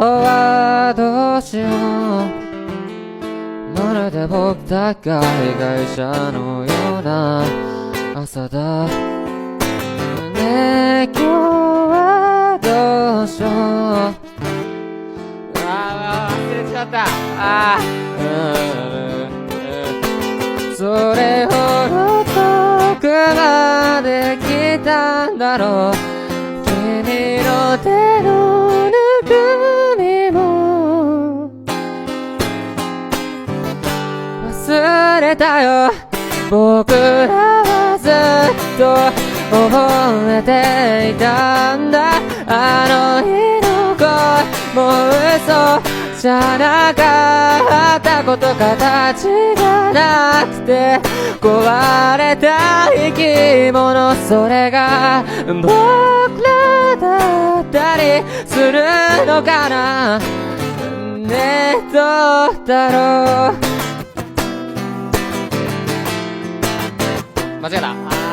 はどうしよう、まるで僕だが被害者のような朝だね。今日はどうしよう、忘れちゃった。それほど遠くまで来たんだろう、君の手のぬくみも忘れたよ。僕らはずっと覚えていたんだ、あの日の恋もう嘘じゃなかったこと、形がなくて壊れた生き物、それが僕らだったりするのかなね。どうだろう。間違えた。